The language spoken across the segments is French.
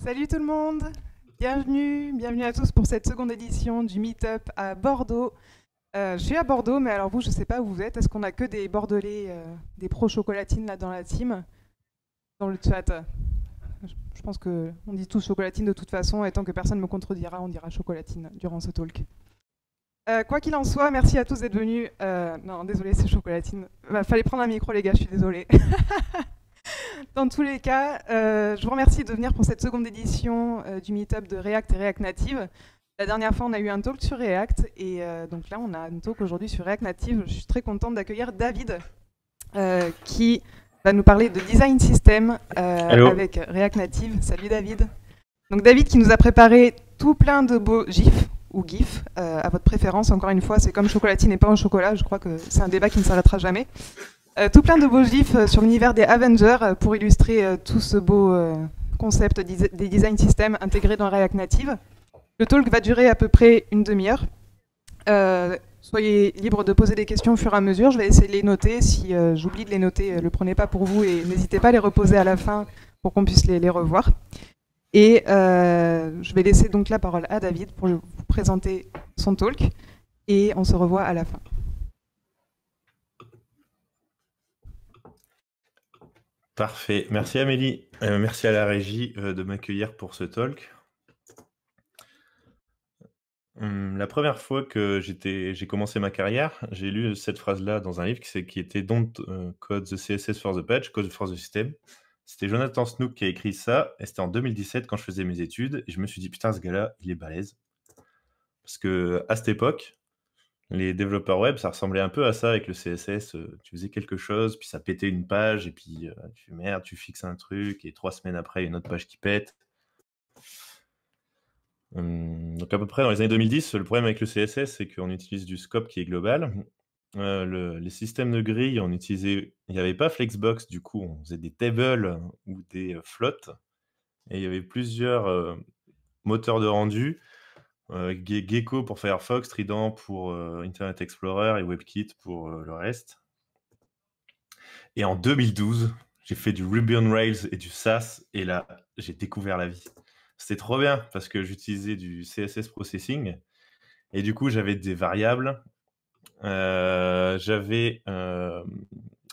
Salut tout le monde, bienvenue à tous pour cette seconde édition du Meetup à Bordeaux. Je suis à Bordeaux, mais alors vous, je sais pas où vous êtes. Est-ce qu'on a que des Bordelais, des pros chocolatines là dans la team, dans le chat? Je pense que on dit tous chocolatine de toute façon, et tant que personne me contredira, on dira chocolatine durant ce talk. Quoi qu'il en soit, merci à tous d'être venus. Non, désolé, c'est chocolatine. Fallait prendre un micro, les gars, je suis désolée. Dans tous les cas, je vous remercie de venir pour cette seconde édition du Meetup de React et React Native. La dernière fois, on a eu un talk sur React et donc là, on a un talk aujourd'hui sur React Native. Je suis très contente d'accueillir David qui va nous parler de design system Hello. avec React Native. Salut David. Donc David qui nous a préparé tout plein de beaux GIFs ou GIFs à votre préférence. Encore une fois, c'est comme chocolatine et pas au chocolat. Je crois que c'est un débat qui ne s'arrêtera jamais. Tout plein de beaux gifs sur l'univers des Avengers pour illustrer tout ce beau concept des design systems intégrés dans React Native. Le talk va durer à peu près une demi-heure. Soyez libre de poser des questions au fur et à mesure. Je vais essayer de les noter. Si j'oublie de les noter, le prenez pas pour vous et n'hésitez pas à les reposer à la fin pour qu'on puisse les revoir. Et je vais laisser donc la parole à David pour vous présenter son talk et on se revoit à la fin. Parfait. Merci Amélie. Merci à la régie de m'accueillir pour ce talk. La première fois que j'ai commencé ma carrière, j'ai lu cette phrase-là dans un livre qui était Don't code the CSS for the page, code for the system. C'était Jonathan Snook qui a écrit ça, et c'était en 2017 quand je faisais mes études, et je me suis dit, putain, ce gars-là, il est balèze. Parce que à cette époque, les développeurs web, ça ressemblait un peu à ça avec le CSS. Tu faisais quelque chose, puis ça pétait une page, et puis tu fais merde, tu fixes un truc, et 3 semaines après, il y a une autre page qui pète. Donc à peu près dans les années 2010, le problème avec le CSS, c'est qu'on utilise du scope qui est global. Les systèmes de grille, il n'y avait pas Flexbox, du coup, on faisait des tables ou des flottes, et il y avait plusieurs moteurs de rendu. Gecko pour Firefox, Trident pour Internet Explorer et WebKit pour le reste. Et en 2012, j'ai fait du Ruby on Rails et du Sass, et là, j'ai découvert la vie. C'était trop bien parce que j'utilisais du CSS processing, et du coup, j'avais des variables, j'avais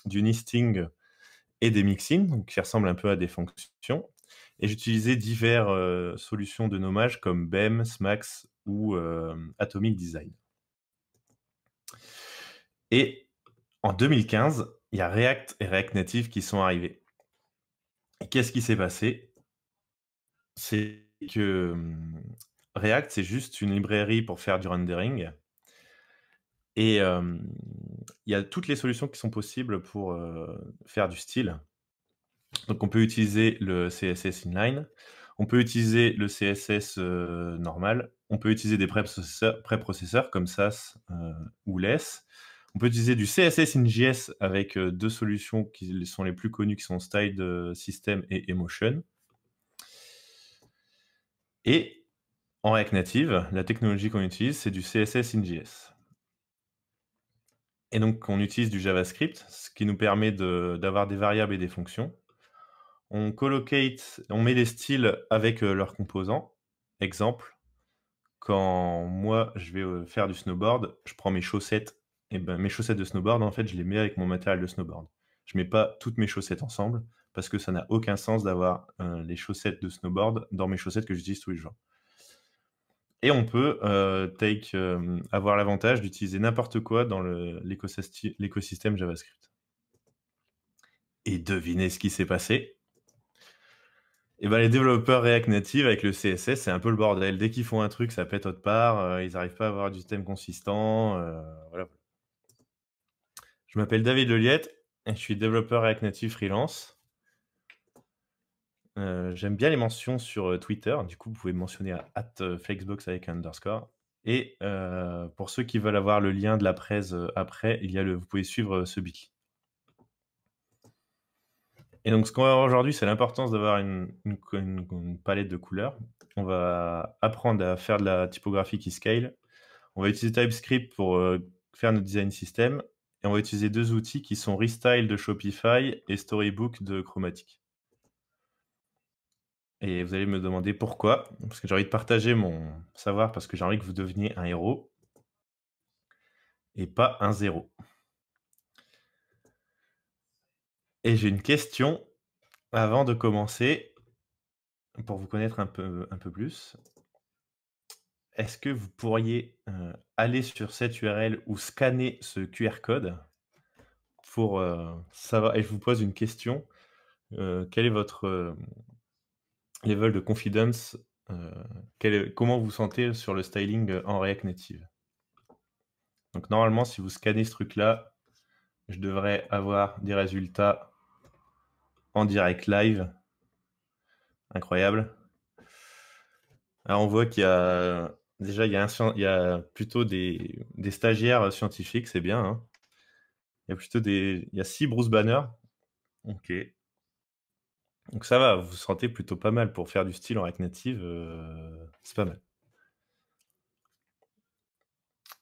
du nesting et des mixins, donc qui ressemblent un peu à des fonctions, et j'utilisais diverses solutions de nommage comme BEM, Smax ou Atomic Design. Et en 2015, il y a React et React Native qui sont arrivés. Et qu'est-ce qui s'est passé? C'est que React, c'est juste une librairie pour faire du rendering, et il y a toutes les solutions qui sont possibles pour faire du style. Donc on peut utiliser le CSS inline, on peut utiliser le CSS normal, on peut utiliser des préprocesseurs comme Sass ou Less. On peut utiliser du CSS in JS avec deux solutions qui sont les plus connues, qui sont Styled System et Emotion. Et en React Native, la technologie qu'on utilise, c'est du CSS in JS. Et donc on utilise du JavaScript, ce qui nous permet d'avoir des variables et des fonctions. On met les styles avec leurs composants. Exemple, quand moi je vais faire du snowboard, je prends mes chaussettes, et ben mes chaussettes de snowboard, en fait, je les mets avec mon matériel de snowboard. Je mets pas toutes mes chaussettes ensemble parce que ça n'a aucun sens d'avoir les chaussettes de snowboard dans mes chaussettes que j'utilise tous les jours. Et on peut avoir l'avantage d'utiliser n'importe quoi dans l'écosystème JavaScript. Et devinez ce qui s'est passé. Et ben, les développeurs React Native avec le CSS, c'est un peu le bordel. Dès qu'ils font un truc, ça pète autre part. Ils n'arrivent pas à avoir du thème consistant. Voilà. Je m'appelle David Leliette et je suis développeur React Native freelance. J'aime bien les mentions sur Twitter. Du coup, vous pouvez me mentionner à @flexbox avec un underscore. Et pour ceux qui veulent avoir le lien de la presse après, vous pouvez suivre ce bit.ly. Et donc, ce qu'on va voir aujourd'hui, c'est l'importance d'avoir une palette de couleurs. On va apprendre à faire de la typographie qui scale. On va utiliser TypeScript pour faire notre design system. Et on va utiliser deux outils qui sont Restyle de Shopify et Storybook de Chromatic. Et vous allez me demander pourquoi. Parce que j'ai envie de partager mon savoir, parce que j'ai envie que vous deveniez un héros et pas un zéro. Et j'ai une question avant de commencer, pour vous connaître un peu plus. Est-ce que vous pourriez, aller sur cette URL ou scanner ce QR code pour, savoir, et je vous pose une question, quel est votre, level de confidence, comment vous vous sentez sur le styling, en React Native? Donc normalement, si vous scannez ce truc-là, je devrais avoir des résultats en direct live. Incroyable. Alors on voit qu'il y a déjà il y a plutôt des stagiaires scientifiques, c'est bien, hein. Il y a 6 Bruce Banner. OK. Donc ça va, vous vous sentez plutôt pas mal pour faire du style en React Native, c'est pas mal.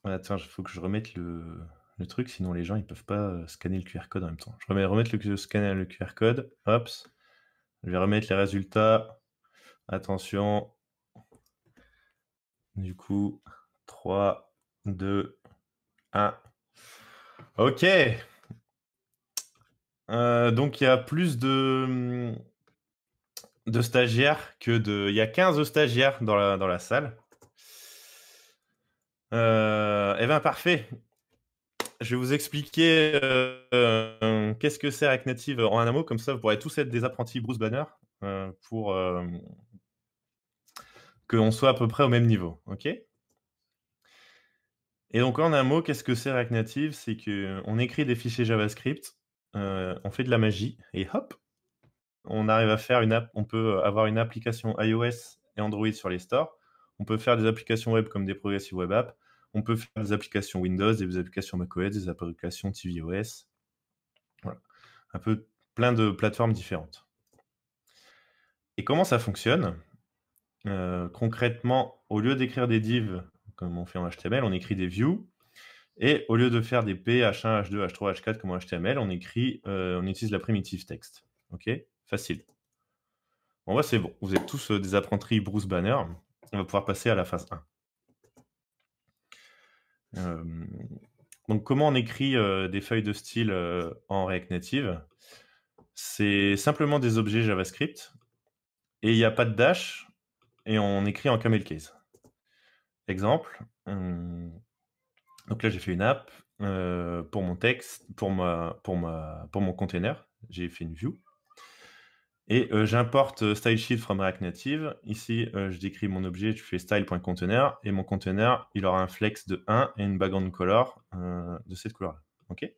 Attends, il faut que je remette le truc, sinon les gens ils peuvent pas, scanner le QR code en même temps. Je remets remettre scanner le QR code, hop. Je vais remettre les résultats. Attention. Du coup, 3, 2, 1. OK. Donc il y a plus de stagiaires que de... Il y a 15 stagiaires dans la salle. Eh bien, parfait. Je vais vous expliquer qu'est-ce que c'est React Native en un mot, comme ça vous pourrez tous être des apprentis Bruce Banner pour qu'on soit à peu près au même niveau. OK. Et donc en un mot, qu'est-ce que c'est React Native? C'est qu'on écrit des fichiers JavaScript, on fait de la magie, et hop, on arrive à faire on peut avoir une application iOS et Android sur les stores. On peut faire des applications web comme des Progressive Web Apps. On peut faire des applications Windows, des applications macOS, des applications tvOS. Voilà. Un peu plein de plateformes différentes. Et comment ça fonctionne? Concrètement, au lieu d'écrire des divs comme on fait en HTML, on écrit des views. Et au lieu de faire des P, H1, H2, H3, H4 comme en HTML, on utilise la primitive texte. OK? Facile. Bon, bah, c'est bon. Vous êtes tous des apprentis Bruce Banner. On va pouvoir passer à la phase 1. Donc, comment on écrit des feuilles de style en React Native? C'est simplement des objets JavaScript et il n'y a pas de dash et on écrit en camel case. Exemple. Donc là, j'ai fait une app pour mon texte, pour mon container. J'ai fait une view. Et j'importe stylesheet from React Native. Ici, je décris mon objet, je fais style.container, et mon container, il aura un flex de 1 et une background color de cette couleur-là. OK.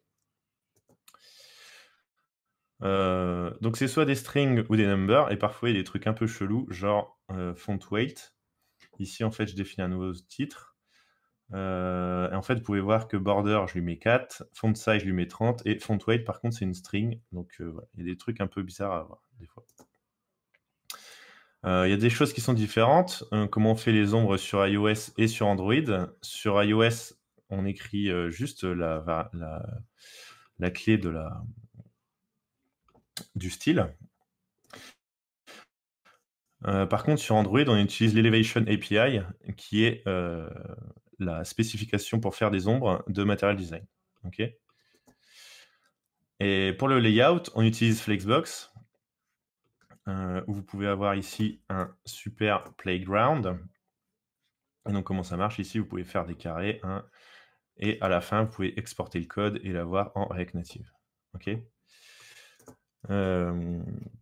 Donc c'est soit des strings ou des numbers, et parfois il y a des trucs un peu chelous, genre font weight. Ici, en fait, je définis un nouveau titre. Et en fait, vous pouvez voir que border, je lui mets 4, font size, je lui mets 30, et font weight, par contre, c'est une string. Donc voilà, il y a des trucs un peu bizarres à voir, des fois. Il y a des choses qui sont différentes. Comment on fait les ombres sur iOS et sur Android. Sur iOS, on écrit juste la clé du style. Par contre, sur Android, on utilise l'Elevation API, qui est la spécification pour faire des ombres de Material Design. OK. Et pour le layout, on utilise Flexbox, où vous pouvez avoir ici un super playground. Et donc, comment ça marche? Ici, vous pouvez faire des carrés, et à la fin, vous pouvez exporter le code et l'avoir en React Native. OK.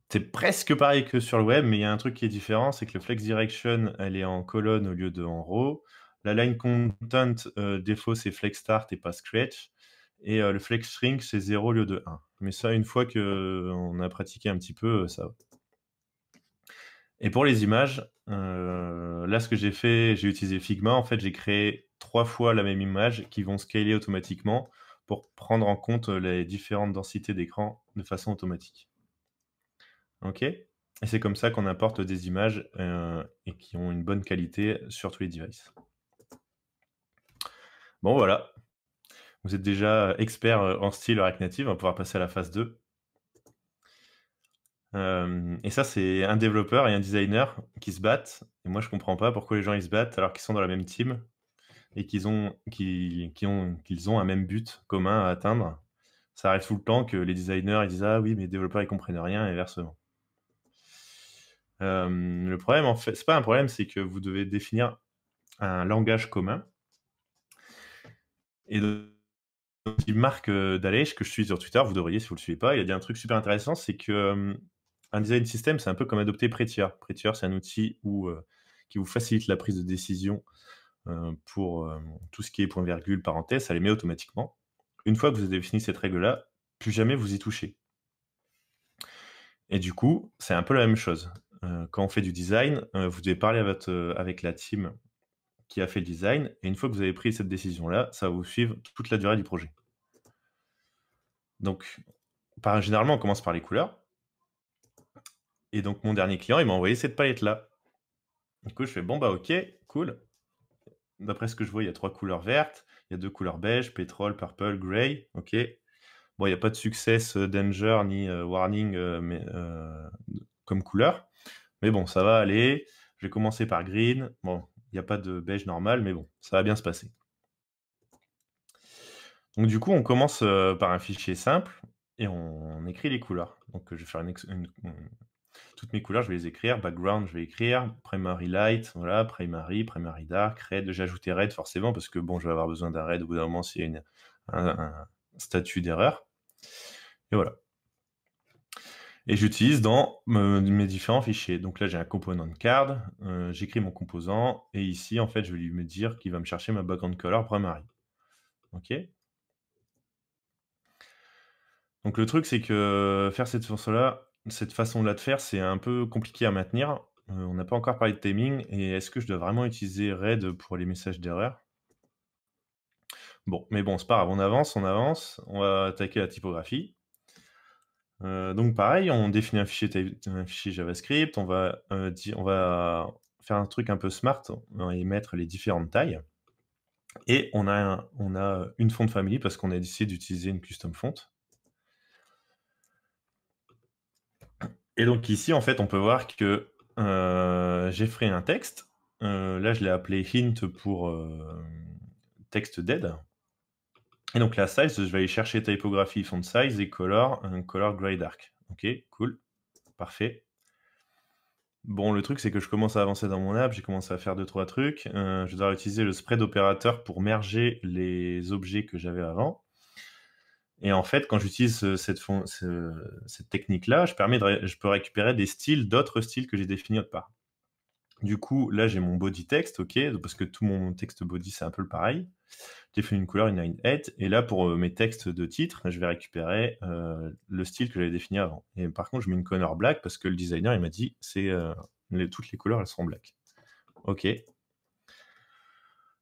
C'est presque pareil que sur le web, mais il y a un truc qui est différent, c'est que le flex direction, elle est en colonne au lieu de en row. La line content, défaut, c'est flex start et pas scratch. Et le flex shrink, c'est 0 au lieu de 1. Mais ça, une fois qu'on a pratiqué un petit peu, ça va. Et pour les images, là, ce que j'ai fait, j'ai utilisé Figma. En fait, j'ai créé 3 fois la même image qui vont scaler automatiquement pour prendre en compte les différentes densités d'écran de façon automatique. OK? Et c'est comme ça qu'on importe des images et qui ont une bonne qualité sur tous les devices. Bon, voilà. Vous êtes déjà expert en style React Native. On va pouvoir passer à la phase 2. Et ça, c'est un développeur et un designer qui se battent. Et moi, je comprends pas pourquoi les gens ils se battent alors qu'ils sont dans la même team et qu'ils ont un même but commun à atteindre. Ça arrive tout le temps que les designers ils disent ah oui, mais les développeurs ils comprennent rien et inversement. Le problème, en fait, c'est pas un problème, c'est que vous devez définir un langage commun. Et donc, Marc Dallèche, que je suis sur Twitter, vous devriez si vous le suivez pas, il a dit un truc super intéressant, c'est que un design system, c'est un peu comme adopter Prettier. Prettier, c'est un outil qui vous facilite la prise de décision pour tout ce qui est point virgule, parenthèse, ça les met automatiquement. Une fois que vous avez défini cette règle-là, plus jamais vous y touchez. Et du coup, c'est un peu la même chose. Quand on fait du design, vous devez parler avec la team qui a fait le design, et une fois que vous avez pris cette décision-là, ça va vous suivre toute la durée du projet. Donc, généralement, on commence par les couleurs. Et donc, mon dernier client, il m'a envoyé cette palette-là. Du coup, je fais, bon, bah ok, cool. D'après ce que je vois, il y a 3 couleurs vertes, il y a 2 couleurs beige, pétrole, purple, grey, ok. Bon, il n'y a pas de success, danger, ni warning comme couleur. Mais bon, ça va aller. Je vais commencer par green. Bon, il n'y a pas de beige normal, mais bon, ça va bien se passer. Donc du coup, on commence par un fichier simple et on écrit les couleurs. Donc je vais faire toutes mes couleurs, je vais les écrire. Background, je vais écrire. Primary light, voilà. Primary dark. Red, j'ai ajouté red forcément parce que bon, je vais avoir besoin d'un red au bout d'un moment s'il y a un statut d'erreur. Et voilà. Et j'utilise dans mes différents fichiers. Donc là, j'ai un component card, j'écris mon composant, et ici, en fait, je vais lui me dire qu'il va me chercher ma background color primary. OK. Donc le truc, c'est que faire cette façon-là de faire, c'est un peu compliqué à maintenir. On n'a pas encore parlé de timing, et est-ce que je dois vraiment utiliser red pour les messages d'erreur? Bon, mais bon, c'est pas grave, on avance, on va attaquer la typographie. Donc pareil, on définit un fichier JavaScript, on va faire un truc un peu smart, on va y mettre les différentes tailles. Et on a une font family parce qu'on a décidé d'utiliser une custom font. Et donc ici, en fait, on peut voir que j'ai fait un texte. Là, je l'ai appelé hint pour texte dead. Et donc la size, je vais aller chercher typographie, font size et color gray dark. Ok, cool, parfait. Bon, le truc, c'est que je commence à avancer dans mon app, j'ai commencé à faire 2-3 trucs. Je dois utiliser le spread opérateur pour merger les objets que j'avais avant. Et en fait, quand j'utilise cette technique-là, je peux récupérer des styles, d'autres styles que j'ai définis autre part. Du coup, là, j'ai mon body text, ok, parce que tout mon texte body, c'est un peu le pareil. J'ai fait une couleur, une head, et là, pour mes textes de titre, je vais récupérer le style que j'avais défini avant. Et par contre, je mets une color black parce que le designer, il m'a dit, toutes les couleurs, elles seront black. Ok.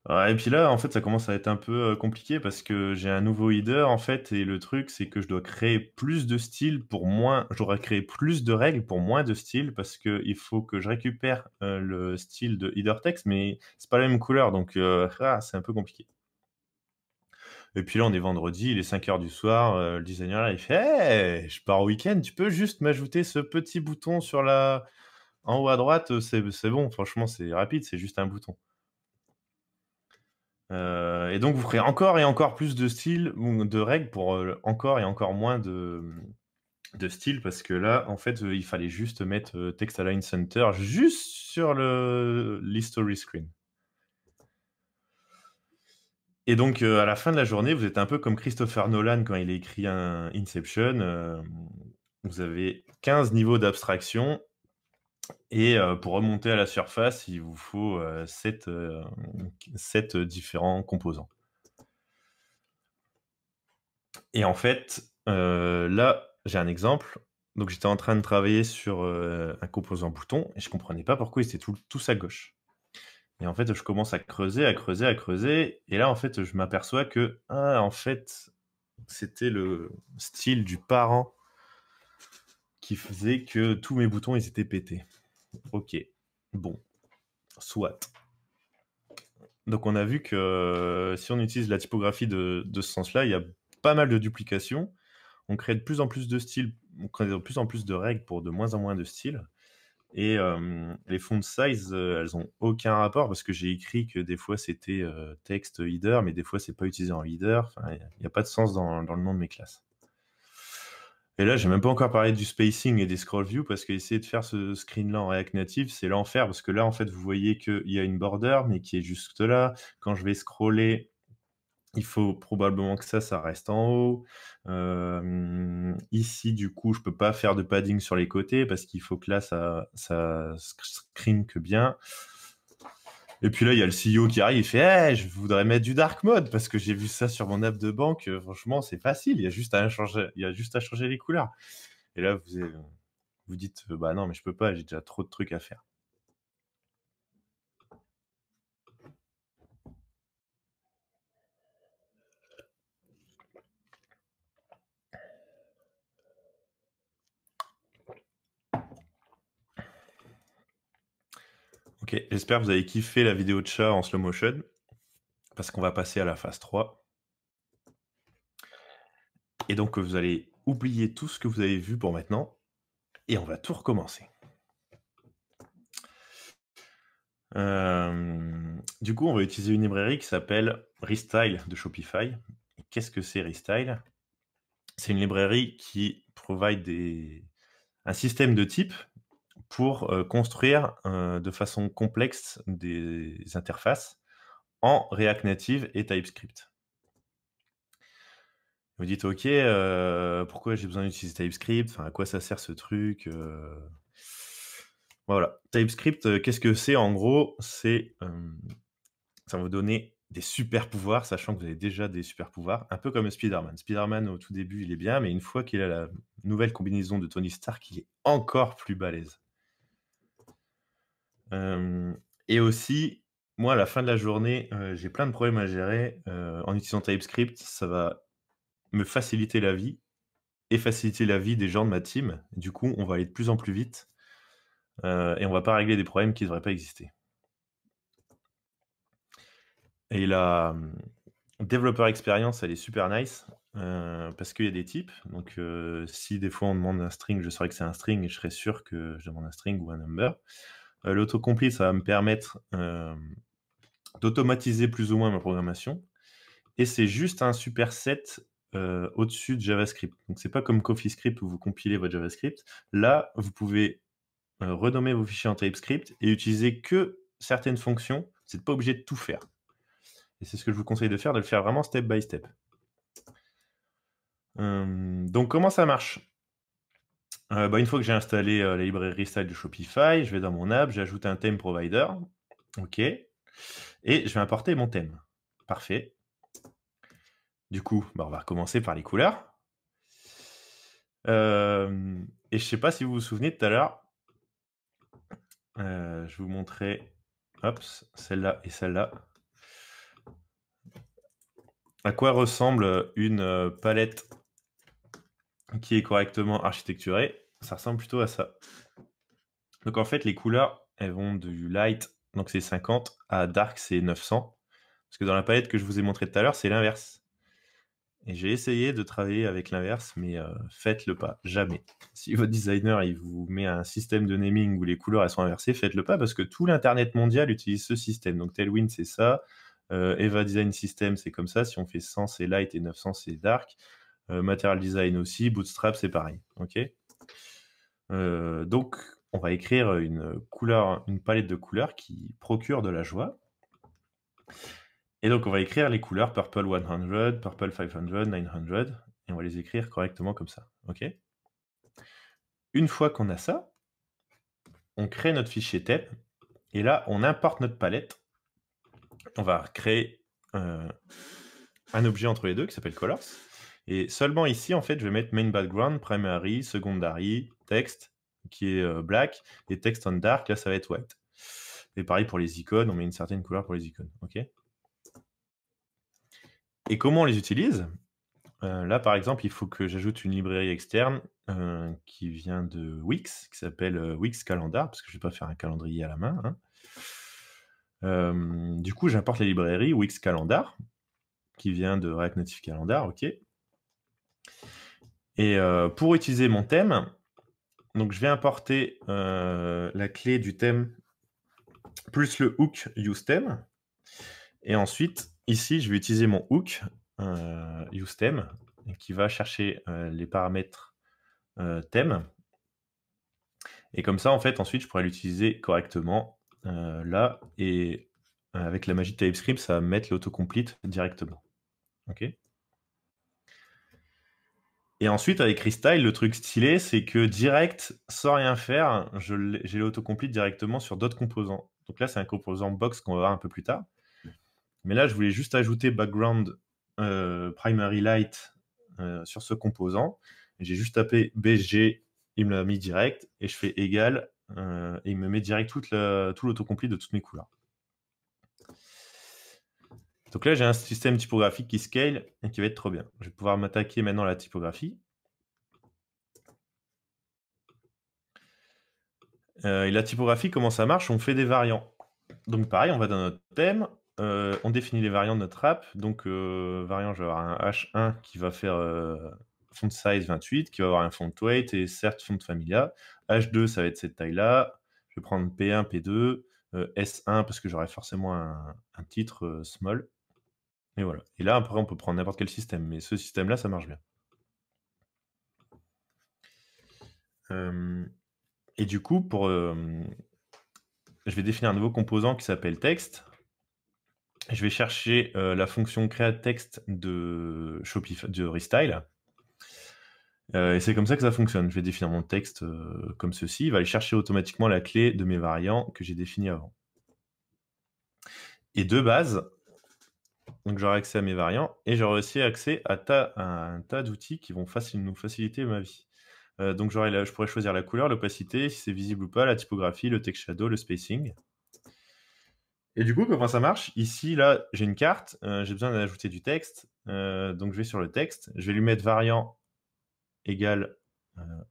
Ouais, et puis là, en fait, ça commence à être un peu compliqué parce que j'ai un nouveau header, en fait, et le truc, c'est que je dois créer plus de styles pour moins. J'aurais créé plus de règles pour moins de styles parce qu'il faut que je récupère le style de header text, mais c'est pas la même couleur, donc c'est un peu compliqué. Et puis là, on est vendredi, il est 5 h du soir, le designer, là, il fait hey, je pars au week-end, tu peux juste m'ajouter ce petit bouton en haut à droite, c'est bon, franchement, c'est rapide, c'est juste un bouton. Et donc, vous ferez encore et encore plus de styles ou de règles pour encore et encore moins de styles parce que là, en fait, il fallait juste mettre Text Align Center juste sur l'history screen. Et donc, à la fin de la journée, vous êtes un peu comme Christopher Nolan quand il a écrit un Inception. Vous avez 15 niveaux d'abstraction et pour remonter à la surface, il vous faut 7 différents composants. Et en fait, là, j'ai un exemple. Donc, j'étais en train de travailler sur un composant bouton et je comprenais pas pourquoi ils étaient tous à gauche. Et en fait, je commence à creuser, à creuser, à creuser. Et là, en fait, je m'aperçois que, en fait, c'était le style du parent qui faisait que tous mes boutons, ils étaient pétés. Ok, bon, soit. Donc, on a vu que si on utilise la typographie de ce sens-là, il y a pas mal de duplications. On crée de plus en plus de styles on connaît de plus en plus de règles pour de moins en moins de styles. Et les font size, elles ont aucun rapport parce que j'ai écrit que des fois c'était texte header, mais des fois c'est pas utilisé en header. Enfin, il n'y a pas de sens dans le nom de mes classes. Et là, j'ai même pas encore parlé du spacing et des scroll view parce qu'essayer de faire ce screen-là en React Native, c'est l'enfer parce que là, en fait, vous voyez qu'il y a une border, mais qui est juste là. Quand je vais scroller, il faut probablement que ça reste en haut. Ici, du coup, je peux pas faire de padding sur les côtés parce qu'il faut que là, ça screen que bien. Et puis là, il y a le CEO qui arrive, il fait hey, je voudrais mettre du dark mode parce que j'ai vu ça sur mon app de banque. Franchement, c'est facile, il y a juste à changer les couleurs. Et là, vous dites bah non, mais je peux pas, j'ai déjà trop de trucs à faire. Ok, j'espère que vous avez kiffé la vidéo de chat en slow motion parce qu'on va passer à la phase 3. Et donc, vous allez oublier tout ce que vous avez vu pour maintenant et on va tout recommencer. Du coup, on va utiliser une librairie qui s'appelle Restyle de Shopify. Qu'est-ce que c'est Restyle? C'est une librairie qui provide un système de types pour construire de façon complexe des interfaces en React Native et TypeScript. Vous dites, OK, pourquoi j'ai besoin d'utiliser TypeScript? Enfin, à quoi ça sert ce truc? Voilà. TypeScript, qu'est-ce que c'est? En gros, ça va vous donner des super pouvoirs, sachant que vous avez déjà des super pouvoirs, un peu comme Spider-Man. Spider-Man, au tout début, il est bien, mais une fois qu'il a la nouvelle combinaison de Tony Stark, il est encore plus balèze. Et aussi, moi, à la fin de la journée, j'ai plein de problèmes à gérer. En utilisant TypeScript, ça va me faciliter la vie et faciliter la vie des gens de ma team. Du coup, on va aller de plus en plus vite et on va pas régler des problèmes qui ne devraient pas exister. Et la développeur expérience, elle est super nice parce qu'il y a des types. Donc, si des fois on demande un string, je saurais que c'est un string et je serais sûr que je demande un string ou un number. L'autocomplete, ça va me permettre d'automatiser plus ou moins ma programmation. Et c'est juste un superset au-dessus de JavaScript. Donc, c'est pas comme CoffeeScript où vous compilez votre JavaScript. Là, vous pouvez renommer vos fichiers en TypeScript et utiliser que certaines fonctions. Vous n'êtes pas obligé de tout faire. Et c'est ce que je vous conseille de le faire vraiment step by step. Donc, comment ça marche? Une fois que j'ai installé la librairie style de Shopify, je vais dans mon app, j'ajoute un theme provider. OK. Et je vais importer mon thème. Parfait. Du coup, on va recommencer par les couleurs. Et je ne sais pas si vous vous souvenez tout à l'heure, je vous montrais celle-là et celle-là. À quoi ressemble une palette qui est correctement architecturée? Ça ressemble plutôt à ça. Donc en fait, les couleurs, elles vont du light, donc c'est 50, à dark, c'est 900. Parce que dans la palette que je vous ai montré tout à l'heure, c'est l'inverse. Et j'ai essayé de travailler avec l'inverse, mais faites-le pas, jamais. Si votre designer il vous met un système de naming où les couleurs elles sont inversées, faites-le pas parce que tout l'internet mondial utilise ce système. Donc Tailwind c'est ça, Eva Design System c'est comme ça. Si on fait 100 c'est light et 900 c'est dark. Material Design aussi, Bootstrap c'est pareil. Ok. Donc on va écrire une palette de couleurs qui procure de la joie. Et donc, on va écrire les couleurs Purple 100, Purple 500, 900, et on va les écrire correctement comme ça. OK? Une fois qu'on a ça, on crée notre fichier thème, et là, on importe notre palette. On va créer un objet entre les deux qui s'appelle colors. Et seulement ici, en fait, je vais mettre main background, primary, secondary, text, qui est black, et text on dark, là, ça va être white. Et pareil pour les icônes, on met une certaine couleur pour les icônes. OK? Et comment on les utilise? Là, par exemple, il faut que j'ajoute une librairie externe qui vient de Wix, qui s'appelle Wix Calendar, parce que je ne vais pas faire un calendrier à la main. Du coup, j'importe la librairie Wix Calendar, qui vient de React Native Calendar, OK. Et pour utiliser mon thème, donc je vais importer la clé du thème plus le hook useTheme. Et ensuite, ici, je vais utiliser mon hook useTheme qui va chercher les paramètres thème. Et comme ça, en fait, ensuite, je pourrais l'utiliser correctement là. Et avec la magie de TypeScript, ça va mettre l'autocomplete directement. OK. Et ensuite, avec Restyle, le truc stylé, c'est que direct, sans rien faire, j'ai l'autocomplete directement sur d'autres composants. Donc là, c'est un composant box qu'on va voir un peu plus tard. Mais là, je voulais juste ajouter background primary light sur ce composant. J'ai juste tapé BG, il me l'a mis direct, et je fais égal, et il me met direct tout l'autocomplete de toutes mes couleurs. Donc là, j'ai un système typographique qui scale et qui va être trop bien. Je vais pouvoir m'attaquer maintenant à la typographie. Et la typographie, comment ça marche? On fait des variants. Donc pareil, on va dans notre thème, on définit les variants de notre app. Donc variant, je vais avoir un H1 qui va faire font size 28, qui va avoir un font weight et certes font familia. H2, ça va être cette taille-là. Je vais prendre P1, P2, S1 parce que j'aurai forcément un titre small. Et voilà. Et là, après, on peut prendre n'importe quel système, mais ce système-là, ça marche bien. Et du coup, je vais définir un nouveau composant qui s'appelle text. Je vais chercher la fonction createText de Shopify, de Restyle. Et c'est comme ça que ça fonctionne. Je vais définir mon texte comme ceci. Il va aller chercher automatiquement la clé de mes variants que j'ai définis avant. Et de base, donc j'aurai accès à mes variants et j'aurai aussi accès à un tas d'outils qui vont nous faciliter ma vie. Donc je pourrais choisir la couleur, l'opacité, si c'est visible ou pas, la typographie, le text shadow, le spacing. Et du coup, comment ça marche? Ici, là, j'ai une carte, j'ai besoin d'ajouter du texte. Donc je vais sur le texte, je vais lui mettre variant égale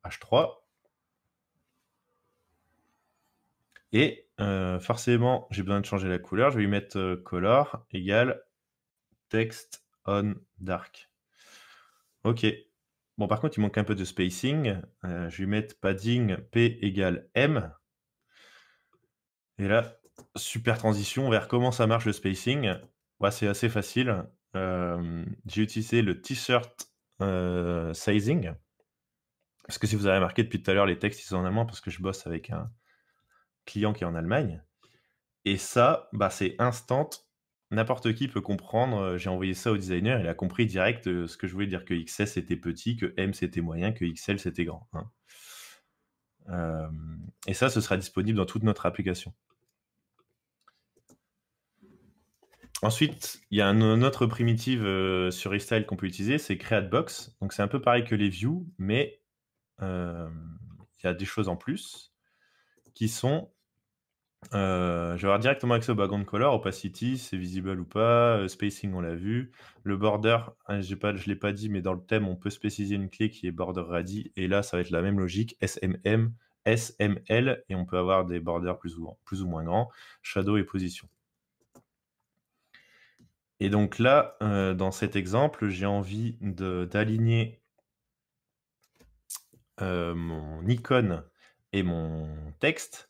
H3. Et forcément, j'ai besoin de changer la couleur. Je vais lui mettre color égale text on dark. OK. Bon, par contre, il manque un peu de spacing. Je vais lui mettre padding P égale M. Et là, super transition vers comment ça marche le spacing. Ouais, c'est assez facile. J'ai utilisé le t-shirt sizing. Parce que si vous avez remarqué depuis tout à l'heure, les textes ils sont en allemand parce que je bosse avec un client qui est en Allemagne. Et ça, bah, c'est instant. N'importe qui peut comprendre. J'ai envoyé ça au designer, il a compris direct ce que je voulais dire, que XS c'était petit, que M c'était moyen, que XL c'était grand. Hein. Et ça, ce sera disponible dans toute notre application. Ensuite, il y a une autre primitive sur Restyle qu'on peut utiliser, c'est CreateBox. Donc c'est un peu pareil que les views, mais il y a des choses en plus qui sont je vais avoir directement accès au background color, opacity, c'est visible ou pas, spacing, on l'a vu. Le border, hein, je ne l'ai pas dit, mais dans le thème, on peut spécifier une clé qui est border ready. Et là, ça va être la même logique, SMM, SML, et on peut avoir des borders plus ou moins grands, shadow et position. Et donc là, dans cet exemple, j'ai envie d'aligner mon icône et mon texte.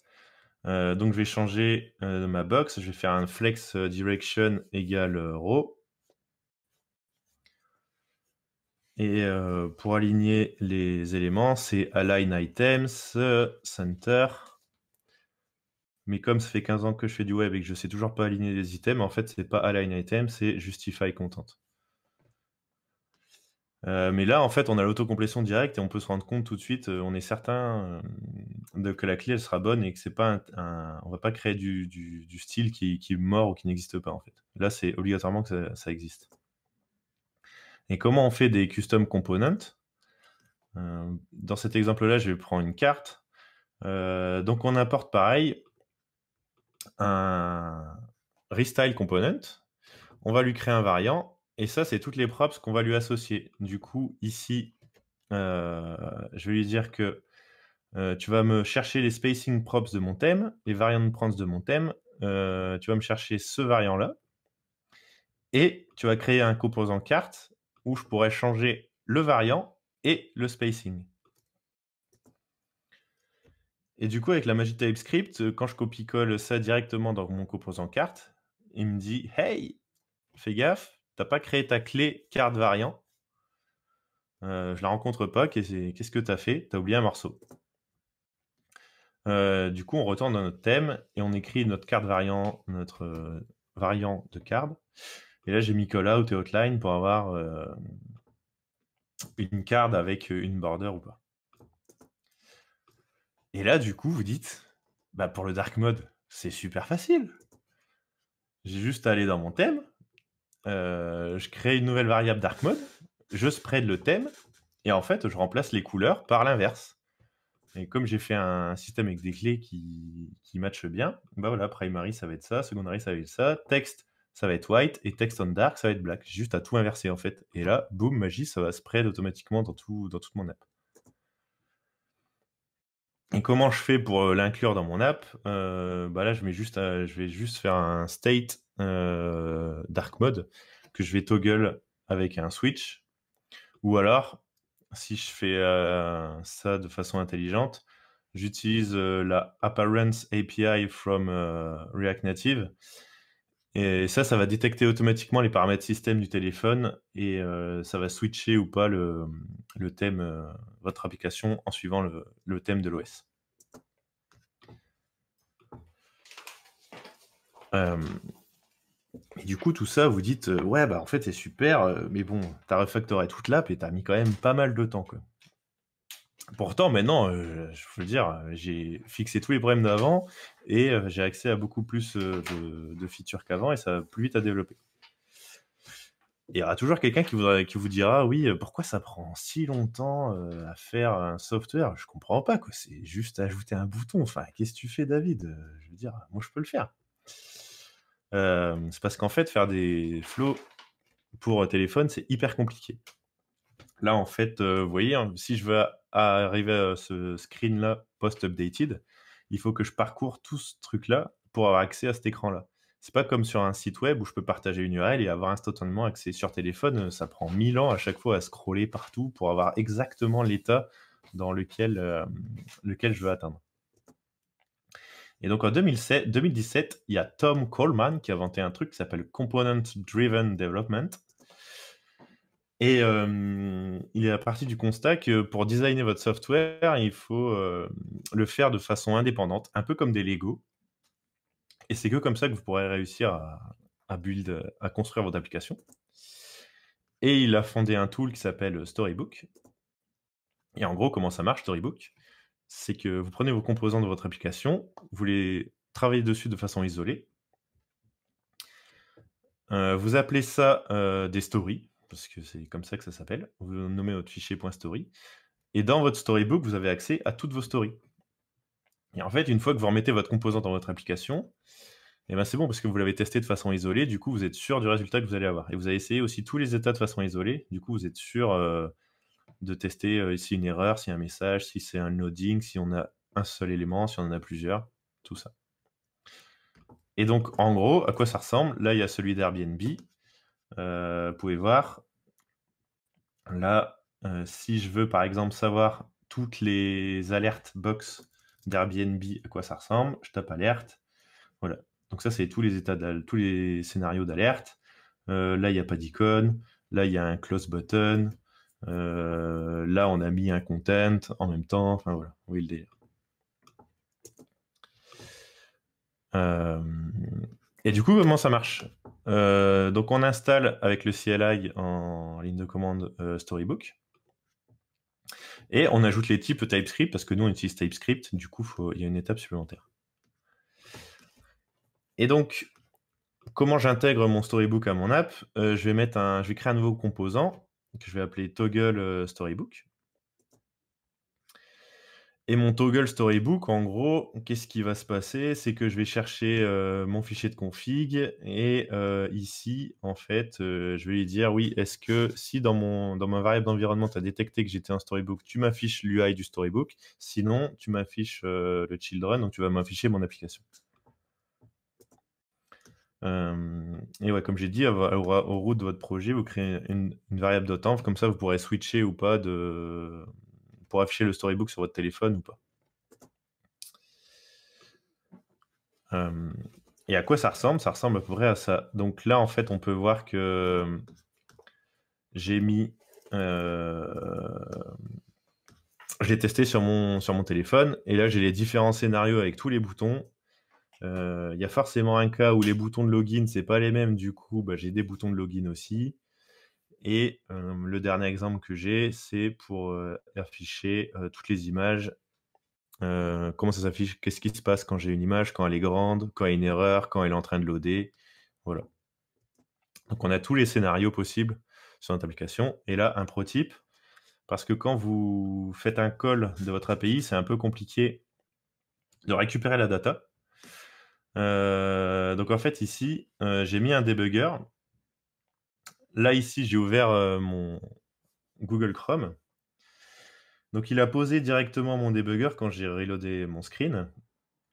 Donc je vais changer ma box, je vais faire un flex direction égale row. Et pour aligner les éléments, c'est align items, center. Mais comme ça fait 15 ans que je fais du web et que je sais toujours pas aligner les items, en fait, c'est pas align item, c'est justify content. Mais là, en fait, on a l'autocomplétion directe et on peut se rendre compte tout de suite, on est certain que la clé elle sera bonne et que c'est pas on va pas créer du style qui est mort ou qui n'existe pas en fait. Là, c'est obligatoirement que ça existe. Et comment on fait des custom components? Dans cet exemple-là, je vais prendre une carte. Donc on importe pareil un restyle component. On va lui créer un variant. Et ça, c'est toutes les props qu'on va lui associer. Du coup, ici, je vais lui dire que tu vas me chercher les spacing props de mon thème, les variant props de mon thème. Tu vas me chercher ce variant-là. Et tu vas créer un composant carte où je pourrais changer le variant et le spacing. Et du coup, avec la magie de TypeScript, quand je copie-colle ça directement dans mon composant carte, il me dit « Hey, fais gaffe, t'as pas créé ta clé carte variant. Je la rencontre pas, qu'est-ce que t'as fait? T'as oublié un morceau. » Du coup, on retourne dans notre thème et on écrit notre carte variant, notre variant de card. Et là, j'ai mis callout et outline pour avoir une card avec une border ou pas. Et là, du coup, vous dites, bah pour le dark mode, c'est super facile. J'ai juste à aller dans mon thème, je crée une nouvelle variable dark mode, je spread le thème, et en fait, je remplace les couleurs par l'inverse. Et comme j'ai fait un système avec des clés qui matchent bien, bah voilà, primary ça va être ça, secondary ça va être ça, text ça va être white, et text on dark ça va être black. J'ai juste à tout inverser en fait. Et là, boum, magie, ça va spread automatiquement dans toute mon app. Et comment je fais pour l'inclure dans mon app? Bah là, je vais juste faire un state dark mode que je vais toggle avec un switch. Ou alors, si je fais ça de façon intelligente, j'utilise la Appearance API from React Native. Et ça va détecter automatiquement les paramètres système du téléphone et ça va switcher ou pas le thème, votre application en suivant le thème de l'OS. Et du coup, tout ça, vous dites, ouais, bah en fait, c'est super, mais bon, t'as refactoré toute l'app et t'as mis quand même pas mal de temps, quoi. Pourtant, maintenant, je veux dire, j'ai fixé tous les problèmes d'avant et j'ai accès à beaucoup plus de features qu'avant et ça va plus vite à développer. Et il y aura toujours quelqu'un qui vous dira, oui, pourquoi ça prend si longtemps à faire un software? Je comprends pas, quoi. C'est juste ajouter un bouton. Enfin, qu'est-ce que tu fais, David? Je veux dire, moi, je peux le faire. C'est parce qu'en fait, faire des flows pour téléphone, c'est hyper compliqué. Là, en fait, vous voyez, hein, si je veux arriver à ce screen-là post-updated, il faut que je parcours tout ce truc-là pour avoir accès à cet écran-là. C'est pas comme sur un site web où je peux partager une URL et avoir instantanément accès sur téléphone. Ça prend 1000 ans à chaque fois à scroller partout pour avoir exactement l'état dans lequel je veux atteindre. Et donc en 2017, il y a Tom Coleman qui a inventé un truc qui s'appelle Component Driven Development. Et il est à partir du constat que pour designer votre software, il faut le faire de façon indépendante, un peu comme des Lego. Et c'est que comme ça que vous pourrez réussir à construire votre application. Et il a fondé un tool qui s'appelle Storybook. Et en gros, comment ça marche, Storybook? C'est que vous prenez vos composants de votre application, vous les travaillez dessus de façon isolée. Vous appelez ça des stories, parce que c'est comme ça que ça s'appelle. Vous nommez votre fichier .story. Et dans votre storybook, vous avez accès à toutes vos stories. Et en fait, une fois que vous remettez votre composant dans votre application, eh ben c'est bon parce que vous l'avez testé de façon isolée. Du coup, vous êtes sûr du résultat que vous allez avoir. Et vous avez essayé aussi tous les états de façon isolée. Du coup, vous êtes sûr de tester si une erreur, si un message, si c'est un loading, si on a un seul élément, si on en a plusieurs, tout ça. Et donc, en gros, à quoi ça ressemble? Là, il y a celui d'Airbnb. Vous pouvez voir. Là, si je veux, par exemple, savoir toutes les alertes box d'Airbnb, à quoi ça ressemble, je tape alerte. Voilà. Donc ça, c'est tous les scénarios d'alerte. Là, il n'y a pas d'icône. Là, il y a un close button. Là, on a mis un content en même temps. Enfin, voilà. Oui, le délire. Et du coup, comment ça marche? Donc, on installe avec le CLI en ligne de commande Storybook. Et on ajoute les types TypeScript parce que nous, on utilise TypeScript. Du coup, il y a une étape supplémentaire. Et donc, comment j'intègre mon Storybook à mon app? Je vais créer un nouveau composant que je vais appeler Toggle Storybook. Et mon Toggle Storybook, en gros, qu'est-ce qui va se passer? C'est que je vais chercher mon fichier de config et ici, en fait, je vais lui dire, oui, est-ce que si dans ma variable d'environnement, tu as détecté que j'étais un Storybook, tu m'affiches l'UI du Storybook. Sinon, tu m'affiches le children, donc tu vas m'afficher mon application. Et ouais, comme j'ai dit, au root de votre projet, vous créez une variable d'env, comme ça vous pourrez switcher ou pas pour afficher le storybook sur votre téléphone ou pas. Et à quoi ça ressemble? Ça ressemble à peu près à ça. Donc là, en fait, on peut voir que j'ai mis... je l'ai testé sur mon téléphone, et là, j'ai les différents scénarios avec tous les boutons. Il y a forcément un cas où les boutons de login, c'est pas les mêmes, du coup, j'ai des boutons de login aussi. Et le dernier exemple que j'ai, c'est pour afficher toutes les images. Comment ça s'affiche? Qu'est-ce qui se passe quand j'ai une image, quand elle est grande, quand il y a une erreur, quand elle est en train de loader. Voilà. Donc on a tous les scénarios possibles sur notre application. Et là, un pro tip, parce que quand vous faites un call de votre API, c'est un peu compliqué de récupérer la data. Donc en fait, ici, j'ai mis un debugger. Là, ici, j'ai ouvert mon Google Chrome. Donc il a posé directement mon debugger quand j'ai reloadé mon screen.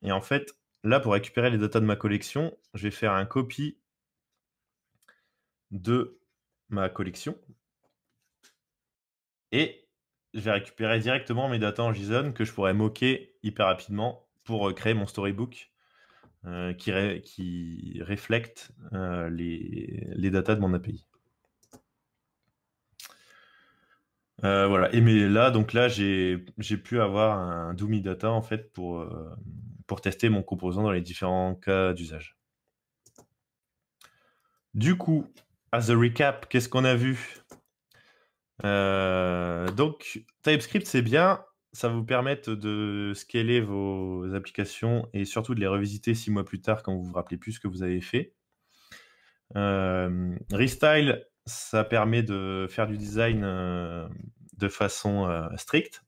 Et en fait, là, pour récupérer les datas de ma collection, je vais faire un copy de ma collection. Et je vais récupérer directement mes datas en JSON que je pourrais moquer hyper rapidement pour créer mon storybook qui reflète les datas de mon API. Voilà. Et mais là, donc là, j'ai pu avoir un Doomy Data en fait pour tester mon composant dans les différents cas d'usage. Du coup, as a recap, qu'est-ce qu'on a vu? Donc, TypeScript, c'est bien. Ça va vous permettre de scaler vos applications et surtout de les revisiter 6 mois plus tard quand vous vous rappelez plus ce que vous avez fait. Restyle, ça permet de faire du design de façon stricte.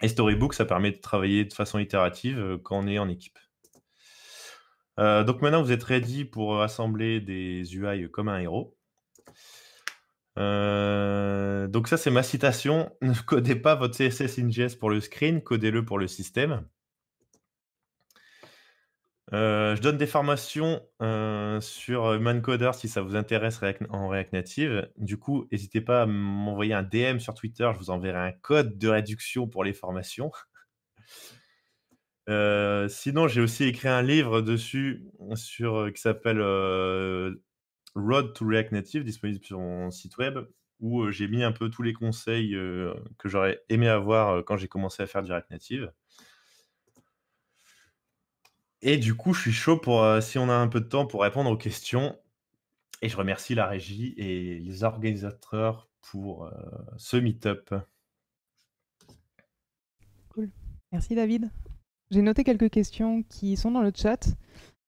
Et Storybook, ça permet de travailler de façon itérative quand on est en équipe. Donc maintenant, vous êtes ready pour assembler des UI comme un héros. Donc ça, c'est ma citation. Ne codez pas votre CSS in JS pour le screen, codez-le pour le système. Je donne des formations sur HumanCoder si ça vous intéresse en React Native. Du coup, n'hésitez pas à m'envoyer un DM sur Twitter. Je vous enverrai un code de réduction pour les formations. Sinon, j'ai aussi écrit un livre dessus qui s'appelle Road to React Native, disponible sur mon site web, où j'ai mis un peu tous les conseils que j'aurais aimé avoir quand j'ai commencé à faire du React Native. Et du coup, je suis chaud pour, si on a un peu de temps, pour répondre aux questions. Et je remercie la régie et les organisateurs pour ce meet-up. Cool. Merci David. J'ai noté quelques questions qui sont dans le chat.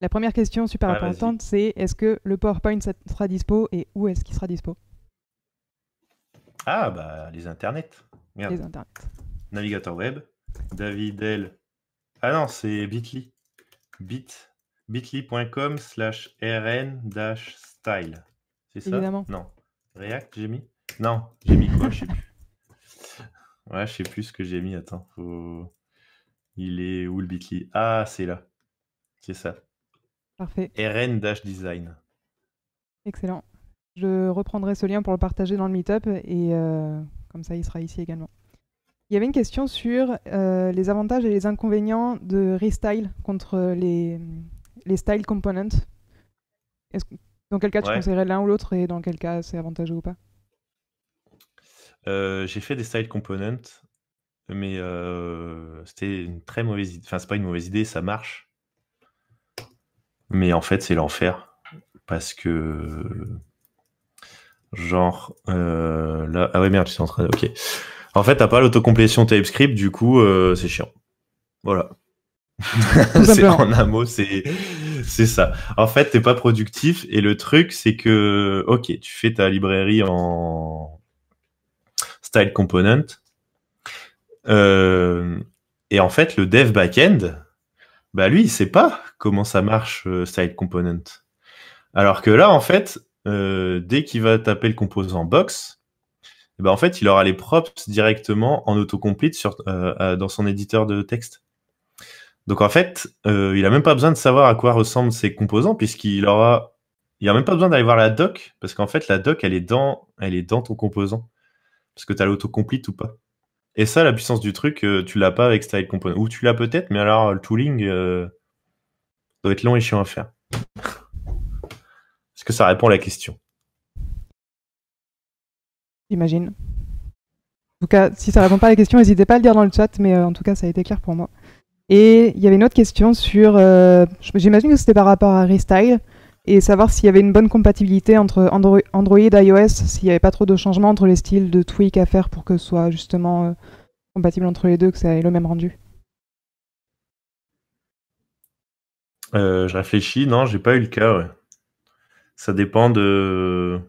La première question super importante, c'est est-ce que le PowerPoint sera dispo et où est-ce qu'il sera dispo? Ah, les internets. Merde. Les internets. Navigateur web, David L. Ah non, c'est Bitly. bit.ly.com/rn-style. C'est ça? Évidemment. Non. React, j'ai mis? Non, j'ai mis quoi? Je sais plus. Ouais, je sais plus ce que j'ai mis. Attends, il est où le Bitly? Ah, c'est là. C'est ça. Parfait. rn-design. Excellent. Je reprendrai ce lien pour le partager dans le meet-up et comme ça, il sera ici également. Il y avait une question sur les avantages et les inconvénients de Restyle contre les style components. Dans quel cas tu conseillerais l'un ou l'autre et dans quel cas c'est avantageux ou pas? J'ai fait des style components, mais c'était une très mauvaise idée. Enfin, c'est pas une mauvaise idée, ça marche. Mais en fait, c'est l'enfer. Parce que... Genre... là... Ah ouais, merde, je suis en train de... Ok. En fait, t'as pas l'autocomplétion TypeScript, du coup, c'est chiant. Voilà. En un mot, c'est ça. En fait, t'es pas productif, et le truc, c'est que, ok, tu fais ta librairie en style component, et en fait, le dev backend, lui, il sait pas comment ça marche, style component. Alors que là, en fait, dès qu'il va taper le composant box, en fait, il aura les props directement en autocomplete dans son éditeur de texte. Donc en fait, il a même pas besoin de savoir à quoi ressemblent ses composants, puisqu'il aura... Il a même pas besoin d'aller voir la doc, parce qu'en fait, la doc, elle est dans ton composant. Parce que tu as l'autocomplete ou pas. Et ça, la puissance du truc, tu l'as pas avec Style Component. Ou tu l'as peut-être, mais alors le tooling doit être long et chiant à faire. Est-ce que ça répond à la question? J'imagine. En tout cas, si ça répond pas à la question, n'hésitez pas à le dire dans le chat, mais en tout cas, ça a été clair pour moi. Et il y avait une autre question sur... j'imagine que c'était par rapport à Restyle, et savoir s'il y avait une bonne compatibilité entre Android et iOS, s'il n'y avait pas trop de changements entre les styles de tweak à faire pour que ce soit justement compatible entre les deux, que ça ait le même rendu. Je réfléchis, non, j'ai pas eu le cas, ouais. Ça dépend de...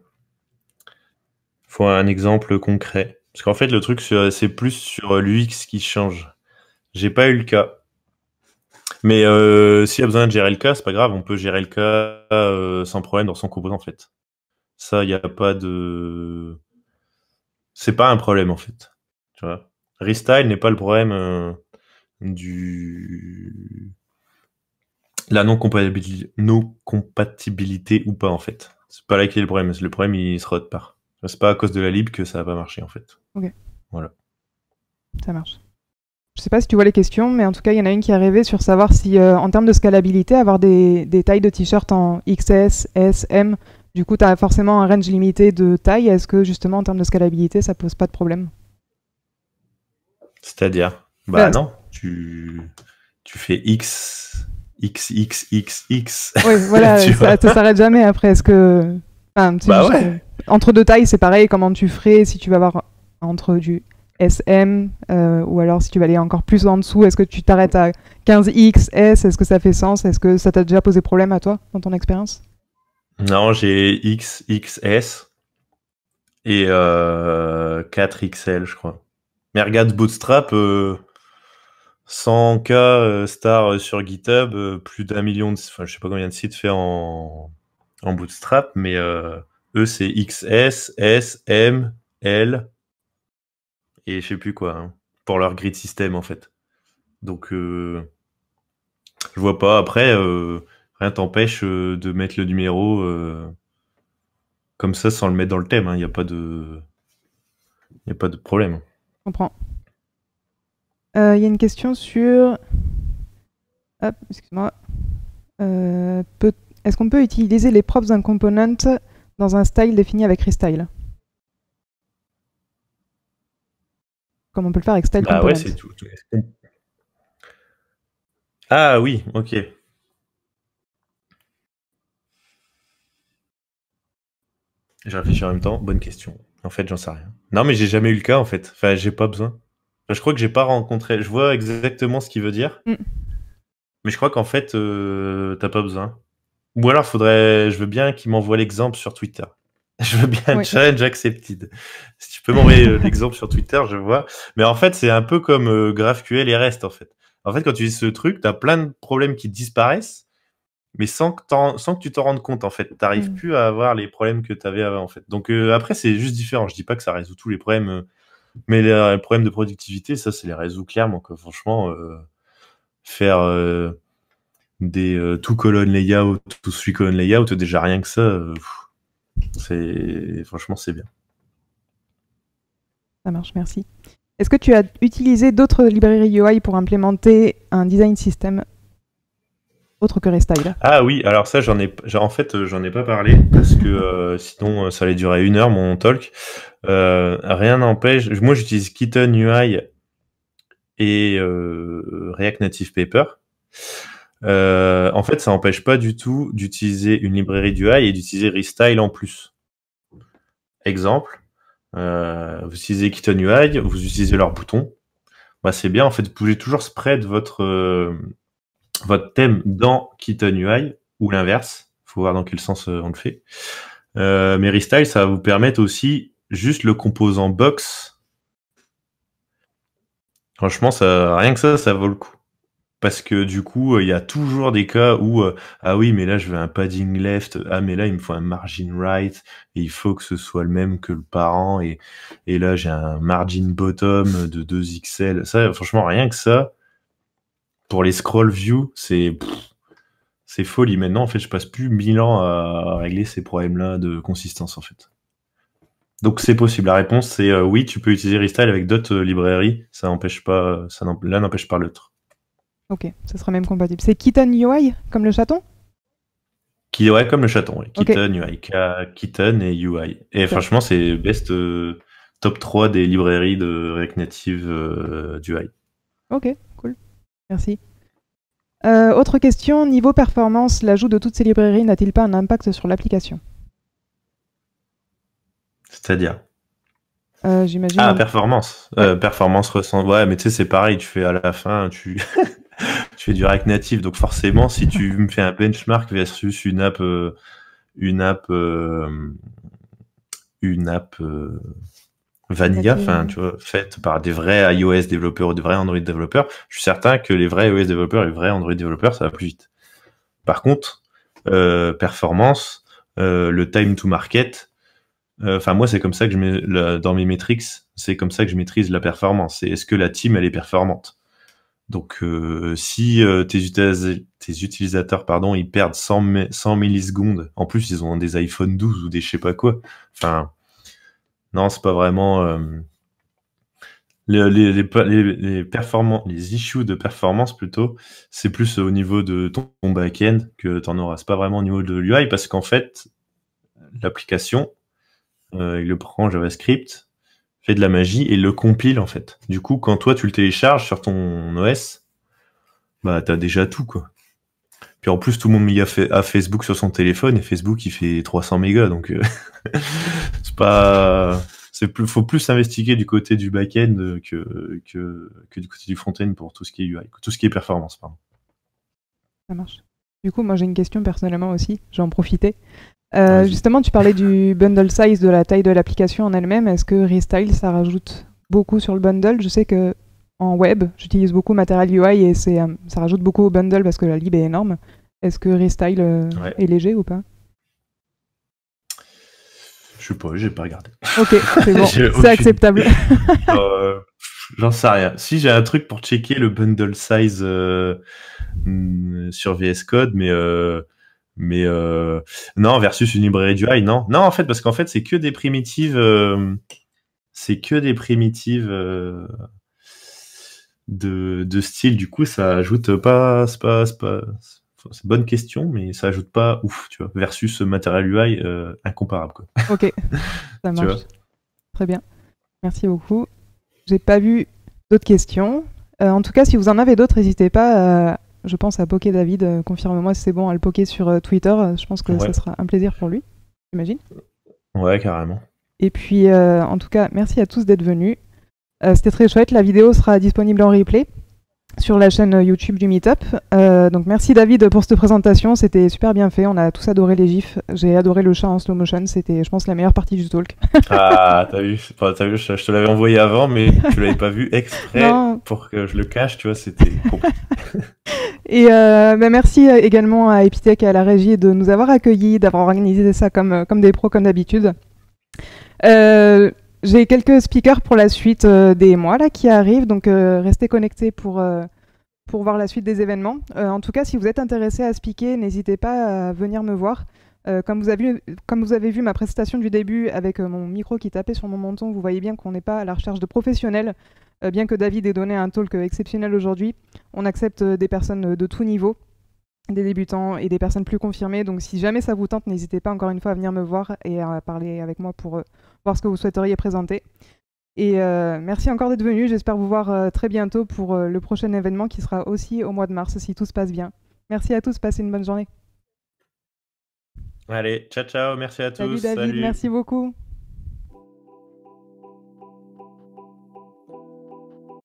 Faut un exemple concret. Parce qu'en fait, le truc, c'est plus sur l'UX qui change. J'ai pas eu le cas. Mais s'il y a besoin de gérer le cas, c'est pas grave, on peut gérer le cas sans problème dans son composant, en fait. Ça, il n'y a pas de... C'est pas un problème, en fait. Tu vois. Restyle n'est pas le problème du... La non-compatibilité ou pas, en fait. C'est pas là qui est le problème. Le problème, il sera autre part. C'est pas à cause de la lib que ça va pas marcher, en fait. Ok. Voilà. Ça marche. Je sais pas si tu vois les questions, mais en tout cas, il y en a une qui est rêvée sur savoir si, en termes de scalabilité, avoir des tailles de t-shirt en XS, S, M, du coup, tu as forcément un range limité de taille. Est-ce que, justement, en termes de scalabilité, ça pose pas de problème? C'est-à-dire, bah non, tu fais X, X, X, X, X. Oui, voilà, Tu vois. ça ne s'arrête jamais après. Est-ce que. Enfin, Bah ouais. Entre deux tailles, c'est pareil. Comment tu ferais si tu vas avoir entre du SM ou alors si tu vas aller encore plus en dessous, est-ce que tu t'arrêtes à 15X, S? Est-ce que ça fait sens? Est-ce que ça t'a déjà posé problème à toi dans ton expérience? Non, j'ai X, XS et 4XL, je crois. Mais regarde Bootstrap, 100K star sur GitHub, plus d'1 million de... Enfin, je sais pas combien de sites fait en Bootstrap, mais eux, c'est XS, S, M, L, et je sais plus quoi, hein, pour leur grid system, en fait. Donc, je vois pas. Après, rien t'empêche de mettre le numéro comme ça sans le mettre dans le thème. Il n'y a pas de... Y a pas de problème. Je comprends. Il y a une question sur. Hop, excuse-moi. Est-ce qu'on peut utiliser les props d'un component dans un style défini avec Restyle? Comme on peut le faire avec Style Bah Component. ouais, c'est tout. Ah oui, ok. Je réfléchis en même temps. Bonne question. En fait, j'en sais rien. Non, mais j'ai jamais eu le cas, en fait. Enfin, j'ai pas besoin. Enfin, je crois que j'ai pas rencontré. Je vois exactement ce qu'il veut dire. Mm. Mais je crois qu'en fait, t'as pas besoin. Ou alors, je veux bien qu'il m'envoie l'exemple sur Twitter. Je veux bien Oui. challenge accepted. Si tu peux m'envoyer l'exemple sur Twitter, je vois. Mais en fait, c'est un peu comme GraphQL et REST, en fait. En fait, quand tu dis ce truc, t'as plein de problèmes qui disparaissent, mais sans que tu t'en rendes compte, en fait. T'arrives plus à avoir les problèmes que t'avais avant, en fait. Donc après, c'est juste différent. Je dis pas que ça résout tous les problèmes, mais les problèmes de productivité, ça, c'est les résout clairement, quoi. Franchement, faire des two colonne layout, tout three colonne layout, déjà rien que ça, franchement, c'est bien. Ça marche, merci. Est-ce que tu as utilisé d'autres librairies UI pour implémenter un design system autre que Restyle? Ah oui, alors ça, en fait, j'en ai pas parlé parce que sinon, ça allait durer 1 heure mon talk. Rien n'empêche. Moi, j'utilise Kitten UI et React Native Paper. En fait, ça n'empêche pas du tout d'utiliser une librairie d'UI et d'utiliser Restyle en plus. Exemple, vous utilisez Kitten UI, vous utilisez leurs boutons. Bah, c'est bien, en fait, vous pouvez toujours spread votre thème dans Kitten UI ou l'inverse. Faut voir dans quel sens on le fait. Mais Restyle, ça va vous permettre aussi juste le composant box. Franchement, rien que ça vaut le coup. Parce que du coup, il y a toujours des cas où ah oui, mais là je veux un padding left, ah mais là il me faut un margin right, et il faut que ce soit le même que le parent, et là j'ai un margin bottom de 2XL. Ça, franchement, rien que ça, pour les scroll view, c'est folie. Maintenant, en fait, je passe plus 1000 ans à régler ces problèmes-là de consistance, en fait. Donc, c'est possible. La réponse, c'est oui, tu peux utiliser Restyle avec d'autres librairies. Ça n'empêche pas, l'un n'empêche pas l'autre. Ok, ça sera même compatible. C'est Kitten UI, comme le chaton? Ouais, comme le chaton, oui. Ok. Kitten, UI, Kitten et UI. Et franchement, c'est best top 3 des librairies de React Native du UI. Ok, cool. Merci. Autre question, niveau performance, l'ajout de toutes ces librairies n'a-t-il pas un impact sur l'application? C'est-à-dire? J'imagine. Ah, performance. Performance ressent. Ouais, mais tu sais, c'est pareil. Tu fais à la fin, tu fais du React Native. Donc forcément, si tu me fais un benchmark versus une app vanilla, enfin, tu vois, faite par des vrais iOS développeurs ou des vrais Android développeurs, je suis certain que les vrais iOS développeurs et les vrais Android développeurs, ça va plus vite. Par contre, performance, le time to market, enfin moi c'est comme ça que je mets dans mes metrics, c'est comme ça que je maîtrise la performance. C'est est-ce que la team elle est performante. Donc si tes utilisateurs pardon, ils perdent 100 millisecondes, en plus ils ont des iPhone 12 ou des je sais pas quoi. Enfin non, c'est pas vraiment les issues de performance plutôt, c'est plus au niveau de ton back-end que t'en auras. C'est pas vraiment au niveau de l'UI parce qu'en fait, l'application, il le prend JavaScript, fait de la magie et le compile en fait. Du coup, quand toi tu le télécharges sur ton OS, bah t'as déjà tout quoi. Puis en plus, tout le monde met à Facebook sur son téléphone et Facebook il fait 300 mégas donc c'est pas. Faut plus s'investiguer du côté du back-end que du côté du front-end pour tout ce qui est UI, tout ce qui est performance, pardon. Ça marche. Du coup, moi j'ai une question personnellement aussi, j'en profitais. Vas-y. Justement, tu parlais du bundle size, de la taille de l'application en elle-même. Est-ce que Restyle, ça rajoute beaucoup sur le bundle? Je sais que en web, j'utilise beaucoup Material UI et ça rajoute beaucoup au bundle parce que la lib est énorme. Est-ce que Restyle est léger ou pas? Je sais pas, j'ai pas regardé. Ok, c'est bon, c'est acceptable. J'en sais rien. Si j'ai un truc pour checker le bundle size sur VS Code, mais non, versus une librairie du UI, non. Non, en fait, parce qu'en fait, c'est que des primitives, de style. Du coup, ça ajoute pas, c'est une bonne question, mais ça ajoute pas ouf, tu vois, versus Material UI, incomparable, quoi. Ok, ça marche. Très bien. Merci beaucoup. J'ai pas vu d'autres questions. En tout cas, si vous en avez d'autres, n'hésitez pas, je pense, à poker David. Confirme-moi si c'est bon à le poker sur Twitter. Je pense que ça sera un plaisir pour lui, j'imagine. Ouais, carrément. Et puis, en tout cas, merci à tous d'être venus. C'était très chouette. La vidéo sera disponible en replay sur la chaîne YouTube du Meetup. Donc merci David pour cette présentation, c'était super bien fait, on a tous adoré les gifs, j'ai adoré le chat en slow motion, c'était je pense la meilleure partie du talk. Ah, t'as vu, je te l'avais envoyé avant, mais tu l'avais pas vu exprès pour que je le cache, tu vois, c'était compliqué. Et merci également à Epitech et à la régie de nous avoir accueillis, d'avoir organisé ça comme des pros comme d'habitude. J'ai quelques speakers pour la suite des mois là, qui arrivent, donc restez connectés pour voir la suite des événements. En tout cas, si vous êtes intéressé à speaker, n'hésitez pas à venir me voir. Comme vous avez vu ma présentation du début avec mon micro qui tapait sur mon menton, vous voyez bien qu'on n'est pas à la recherche de professionnels. Bien que David ait donné un talk exceptionnel aujourd'hui, on accepte des personnes de tout niveau, des débutants et des personnes plus confirmées. Donc si jamais ça vous tente, n'hésitez pas encore une fois à venir me voir et à parler avec moi pour voir ce que vous souhaiteriez présenter. Et merci encore d'être venu. J'espère vous voir très bientôt pour le prochain événement qui sera aussi au mois de mars si tout se passe bien. Merci à tous, passez une bonne journée. Allez, ciao ciao, merci à tous. Salut David, merci beaucoup.